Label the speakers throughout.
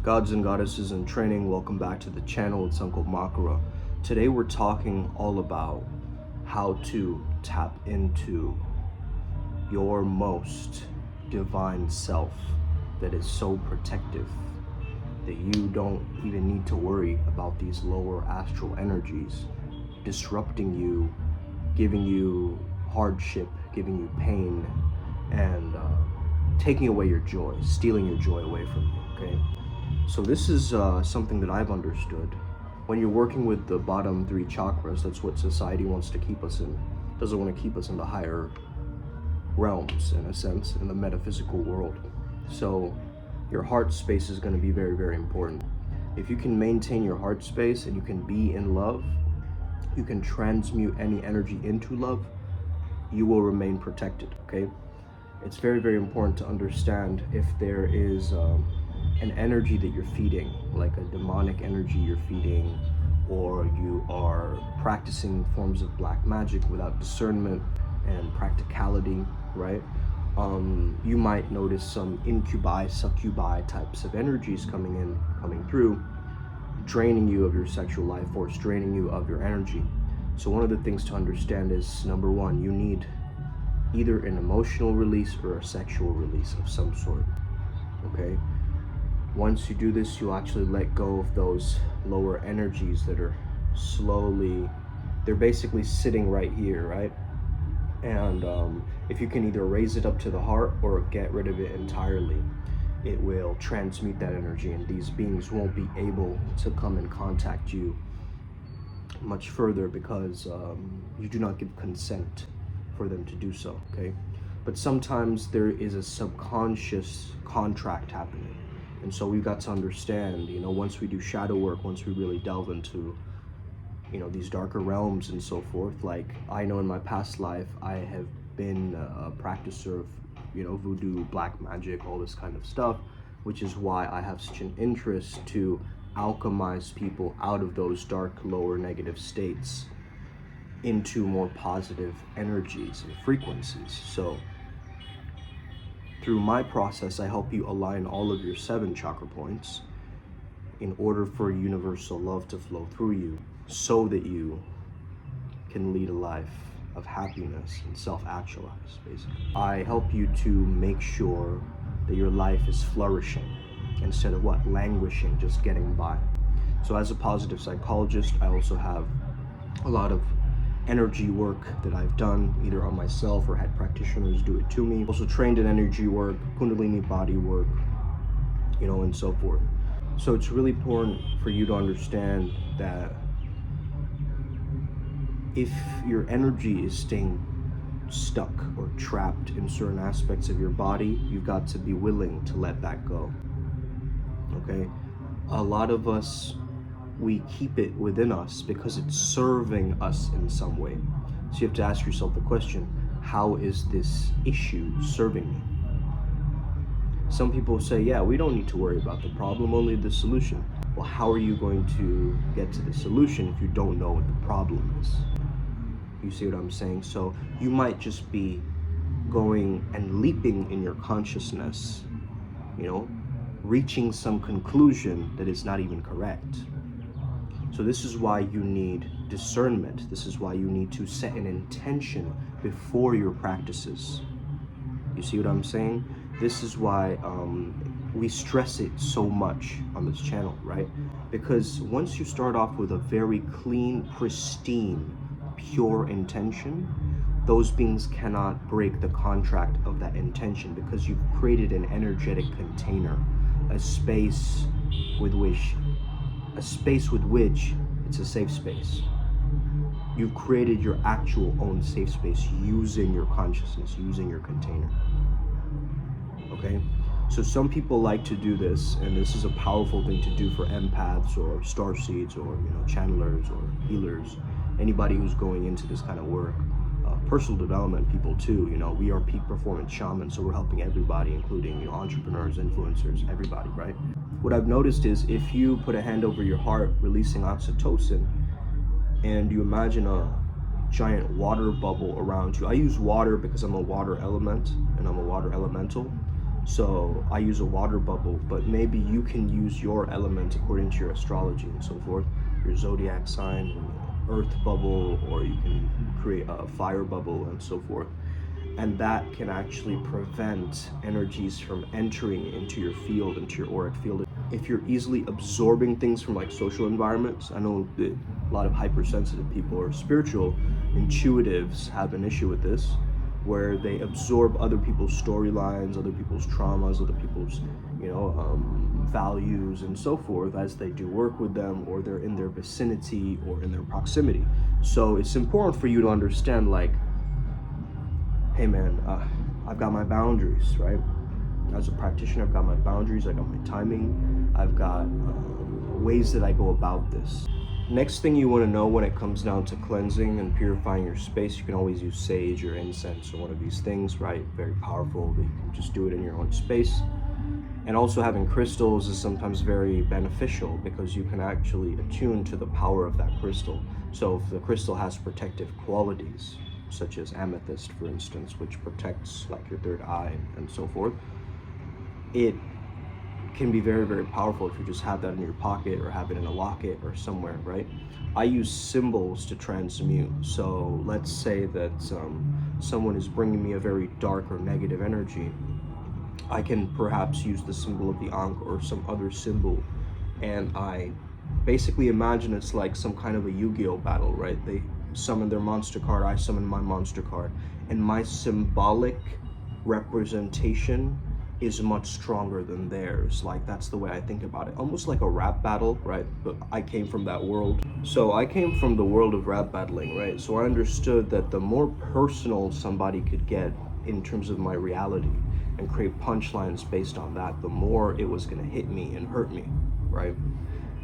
Speaker 1: Gods and goddesses in training, welcome back to the channel. It's Uncle Makara. Today we're talking all about how to tap into your most divine self that is so protective that you don't even need to worry about these lower astral energies disrupting you, giving you hardship, giving you pain, and taking away your joy, stealing your joy away from you, okay? So this is something that I've understood. When you're working with the bottom three chakras, that's what society wants to keep us in. Doesn't want to keep us in the higher realms, in a sense, in the metaphysical world. So your heart space is going to be very, very important. If you can maintain your heart space and you can be in love, you can transmute any energy into love, you will remain protected, okay? It's very, very important to understand if there is an energy that you're feeding, like a demonic energy you're feeding, or you are practicing forms of black magic without discernment and practicality, right? You might notice some incubi, succubi types of energies coming through, draining you of your sexual life force, draining you of your energy. So one of the things to understand is, number one, you need either an emotional release or a sexual release of some sort, okay? Once you do this, you'll actually let go of those lower energies that are they're basically sitting right here, right? And if you can either raise it up to the heart or get rid of it entirely, it will transmute that energy, and these beings won't be able to come and contact you much further because you do not give consent for them to do so, okay? But sometimes there is a subconscious contract happening. And so we've got to understand, once we do shadow work, once we really delve into, these darker realms and so forth, like I know in my past life, I have been a practicer of, voodoo, black magic, all this kind of stuff, which is why I have such an interest to alchemize people out of those dark, lower negative states into more positive energies and frequencies. So through my process, I help you align all of your 7 chakra points in order for universal love to flow through you so that you can lead a life of happiness and self-actualize, basically. I help you to make sure that your life is flourishing instead of languishing, just getting by. So as a positive psychologist, I also have a lot of energy work that I've done either on myself or had practitioners do it to me. Also trained in energy work, Kundalini body work, and so forth. So it's really important for you to understand that if your energy is staying stuck or trapped in certain aspects of your body, you've got to be willing to let that go, okay? A lot of us, we keep it within us because it's serving us in some way. So you have to ask yourself the question, how is this issue serving me? Some people say, yeah, we don't need to worry about the problem, only the solution. Well, how are you going to get to the solution if you don't know what the problem is? You see what I'm saying? So you might just be going and leaping in your consciousness, reaching some conclusion that is not even correct. So this is why you need discernment. This is why you need to set an intention before your practices. You see what I'm saying? This is why we stress it so much on this channel, right? Because once you start off with a very clean, pristine, pure intention, those beings cannot break the contract of that intention because you've created an energetic container, a space with which it's a safe space. You've created your actual own safe space using your consciousness, using your container. Okay? So some people like to do this, and this is a powerful thing to do for empaths or starseeds or channelers or healers, anybody who's going into this kind of work. Personal development people too, we are peak performance shamans, so we're helping everybody, including entrepreneurs, influencers, everybody, right? What I've noticed is if you put a hand over your heart releasing oxytocin and you imagine a giant water bubble around you. I use water because I'm a water element and I'm a water elemental. So I use a water bubble, but maybe you can use your element according to your astrology and so forth, your zodiac sign, earth bubble, or you can create a fire bubble and so forth. And that can actually prevent energies from entering into your field, into your auric field. If you're easily absorbing things from like social environments, I know that a lot of hypersensitive people or spiritual intuitives have an issue with this, where they absorb other people's storylines, other people's traumas, other people's, values and so forth as they do work with them, or they're in their vicinity or in their proximity. So it's important for you to understand, like, hey man, I've got my boundaries, right? As a practitioner, I've got my boundaries, I got my timing, I've got ways that I go about this. Next thing you want to know when it comes down to cleansing and purifying your space, you can always use sage or incense or one of these things, right? Very powerful, but you can just do it in your own space. And also having crystals is sometimes very beneficial because you can actually attune to the power of that crystal. So if the crystal has protective qualities, such as amethyst, for instance, which protects like your third eye and so forth, it can be very, very powerful if you just have that in your pocket or have it in a locket or somewhere, right? I use symbols to transmute. So let's say that someone is bringing me a very dark or negative energy. I can perhaps use the symbol of the Ankh or some other symbol, and I basically imagine it's like some kind of a Yu-Gi-Oh battle, right? They summon their monster card, I summon my monster card, and my symbolic representation is much stronger than theirs. Like, that's the way I think about it. Almost like a rap battle, right? But I came from that world. So I came from the world of rap battling, right? So I understood that the more personal somebody could get in terms of my reality and create punchlines based on that, the more it was gonna hit me and hurt me, right?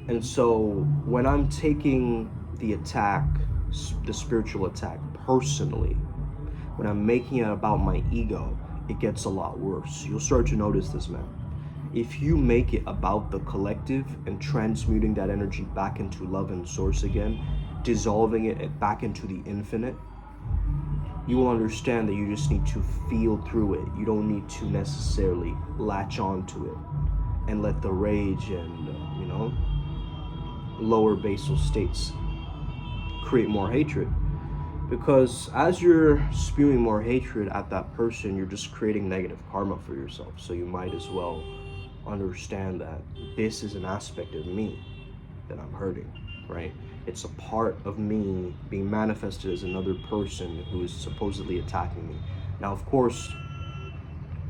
Speaker 1: And so when I'm taking the attack, the spiritual attack, personally, when I'm making it about my ego, it gets a lot worse. You'll start to notice this, man. If you make it about the collective and transmuting that energy back into love and source again, dissolving it back into the infinite, you will understand that you just need to feel through it. You don't need to necessarily latch on to it and let the rage and, lower basal states create more hatred. Because as you're spewing more hatred at that person, you're just creating negative karma for yourself. So you might as well understand that this is an aspect of me that I'm hurting, right? It's a part of me being manifested as another person who is supposedly attacking me. Now, of course,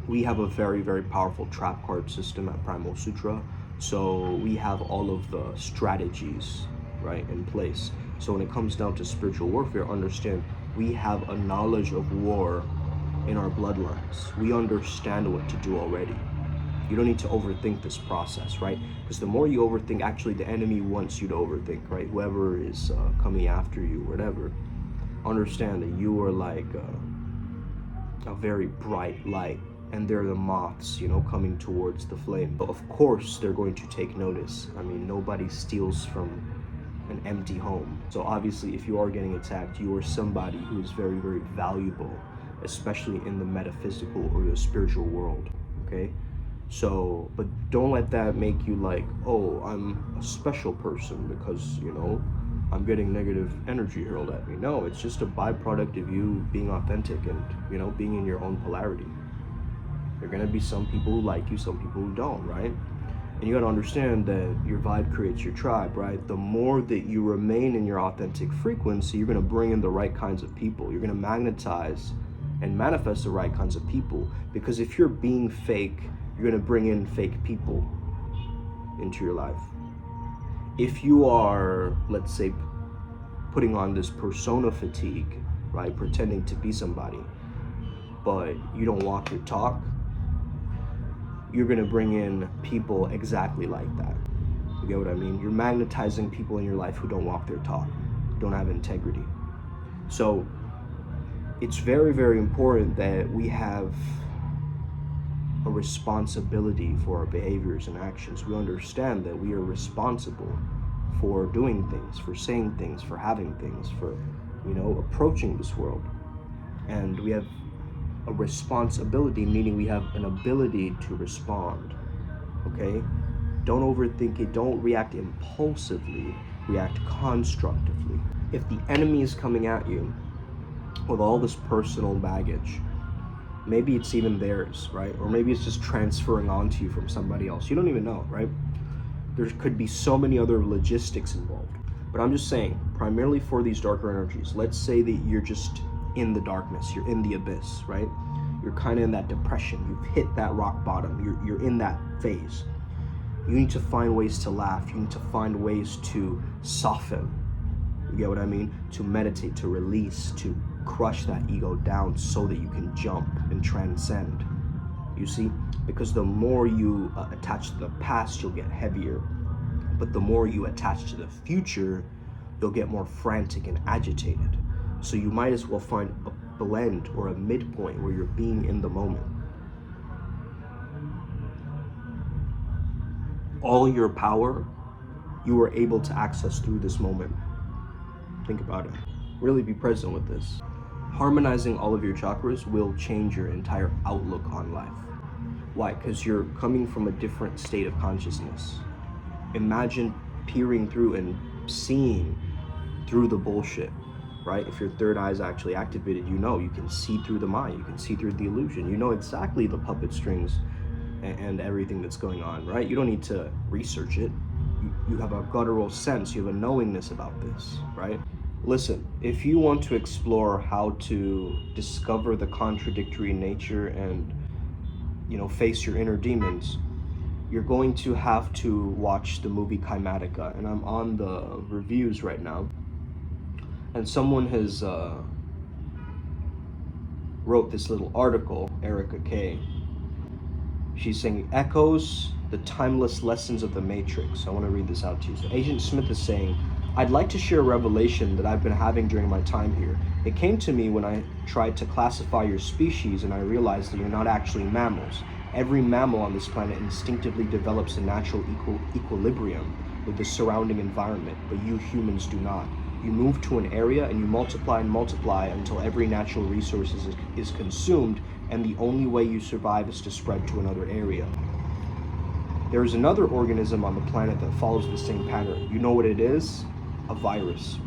Speaker 1: we have a very, very powerful trap card system at Primal Sutra. So we have all of the strategies, right, in place. So when it comes down to spiritual warfare, understand we have a knowledge of war in our bloodlines. We understand what to do already. You don't need to overthink this process, right? Because the more you overthink, actually the enemy wants you to overthink, right? Whoever is coming after you, whatever, understand that you are like a very bright light, and they're the moths, coming towards the flame. But of course, they're going to take notice. I mean, nobody steals from an empty home. So obviously, if you are getting attacked, you are somebody who is very, very valuable, especially in the metaphysical or the spiritual world, okay? So, but don't let that make you like, oh, I'm a special person because, I'm getting negative energy hurled at me. No, it's just a byproduct of you being authentic and, being in your own polarity. There are gonna be some people who like you, some people who don't, right? And you gotta understand that your vibe creates your tribe, right? The more that you remain in your authentic frequency, you're gonna bring in the right kinds of people. You're gonna magnetize and manifest the right kinds of people. Because if you're being fake, you're gonna bring in fake people into your life. If you are, let's say, putting on this persona fatigue, right? Pretending to be somebody, but you don't walk your talk, you're gonna bring in people exactly like that. You get what I mean? You're magnetizing people in your life who don't walk their talk, don't have integrity. So it's very, very important that we have a responsibility for our behaviors and actions. We understand that we are responsible for doing things, for saying things, for having things, for approaching this world. And we have a responsibility, meaning we have an ability to respond, okay? Don't overthink it, don't react impulsively, react constructively. If the enemy is coming at you with all this personal baggage, maybe it's even theirs, right? Or maybe it's just transferring onto you from somebody else. You don't even know, right? There could be so many other logistics involved. But I'm just saying, primarily for these darker energies, let's say that you're just in the darkness, you're in the abyss, right? You're kind of in that depression, you've hit that rock bottom, you're in that phase. You need to find ways to laugh, you need to find ways to soften, you get what I mean? To meditate, to release, to crush that ego down so that you can jump and transcend. You see? Because the more you attach to the past, you'll get heavier. But the more you attach to the future, you'll get more frantic and agitated. So you might as well find a blend or a midpoint where you're being in the moment. All your power, you are able to access through this moment. Think about it. Really be present with this. Harmonizing all of your chakras will change your entire outlook on life. Why? Because you're coming from a different state of consciousness. Imagine peering through and seeing through the bullshit, right? If your third eye is actually activated, you can see through the mind, you can see through the illusion, you know exactly the puppet strings and everything that's going on, right? You don't need to research it. You have a guttural sense, you have a knowingness about this, right? Listen, if you want to explore how to discover the contradictory nature and face your inner demons, you're going to have to watch the movie Kymatica, and I'm on the reviews right now, and someone has wrote this little article, Erica K. She's saying, echoes the timeless lessons of the Matrix. I want to read this out to you. So Agent Smith is saying, I'd like to share a revelation that I've been having during my time here. It came to me when I tried to classify your species, and I realized that you're not actually mammals. Every mammal on this planet instinctively develops a natural equilibrium with the surrounding environment, but you humans do not. You move to an area and you multiply and multiply until every natural resource is consumed, and the only way you survive is to spread to another area. There is another organism on the planet that follows the same pattern. You know what it is? A virus.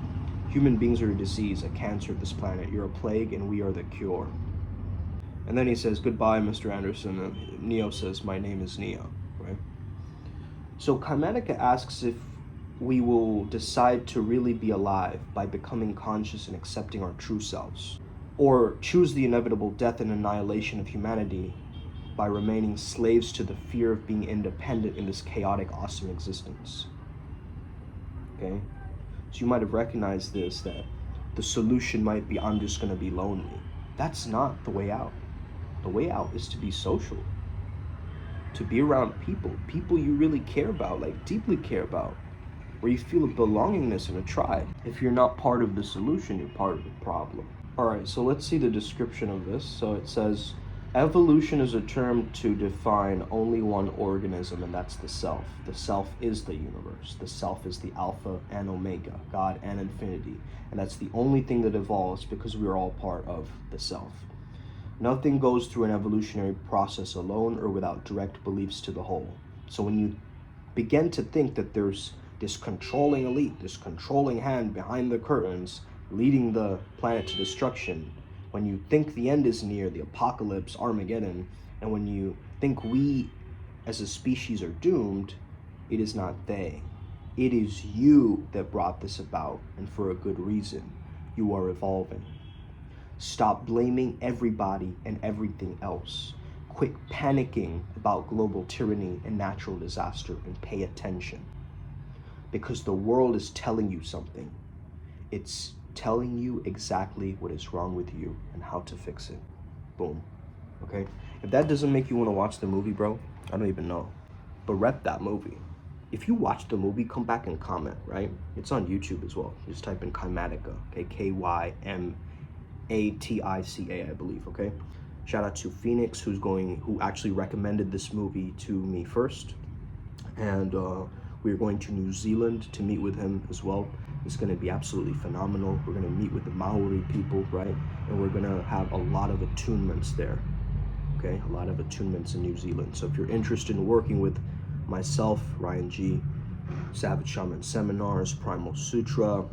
Speaker 1: Human beings are a disease, a cancer of this planet. You're a plague and we are the cure. And then he says, goodbye, Mr. Anderson. And Neo says, my name is Neo, right? So Kymatica asks if we will decide to really be alive by becoming conscious and accepting our true selves, or choose the inevitable death and annihilation of humanity by remaining slaves to the fear of being independent in this chaotic, awesome existence. Okay? So you might have recognized this, that the solution might be, I'm just gonna be lonely. That's not the way out. The way out is to be social, to be around people you really care about, like deeply care about, where you feel a belongingness in a tribe. If you're not part of the solution, you're part of the problem. All right, so let's see the description of this. So it says, evolution is a term to define only one organism, and that's the self. The self is the universe. The self is the alpha and omega, God and infinity. And that's the only thing that evolves because we're all part of the self. Nothing goes through an evolutionary process alone or without direct beliefs to the whole. So when you begin to think that there's this controlling elite, this controlling hand behind the curtains, leading the planet to destruction, when you think the end is near, the apocalypse, Armageddon, and when you think we as a species are doomed, it is not they. It is you that brought this about, and for a good reason. You are evolving. Stop blaming everybody and everything else. Quit panicking about global tyranny and natural disaster and pay attention. Because the world is telling you something. It's telling you exactly what is wrong with you and how to fix it. Boom. Okay? If that doesn't make you want to watch the movie, bro, I don't even know. But rep that movie. If you watch the movie, come back and comment, right? It's on YouTube as well. Just type in Kymatica, okay? Kymatica, I believe, okay? Shout out to Phoenix, who actually recommended this movie to me first. And we're going to New Zealand to meet with him as well. It's going to be absolutely phenomenal. We're going to meet with the Maori people, right? And we're going to have a lot of attunements there, okay? A lot of attunements in New Zealand. So if you're interested in working with myself, Ryan G, Savage Shaman Seminars, Primal Sutra,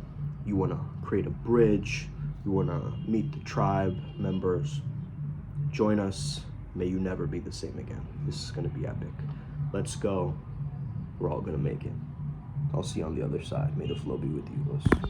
Speaker 1: you want to create a bridge, you want to meet the tribe members, join us. May you never be the same again. This is going to be epic. Let's go. We're all going to make it. I'll see you on the other side. May the flow be with you.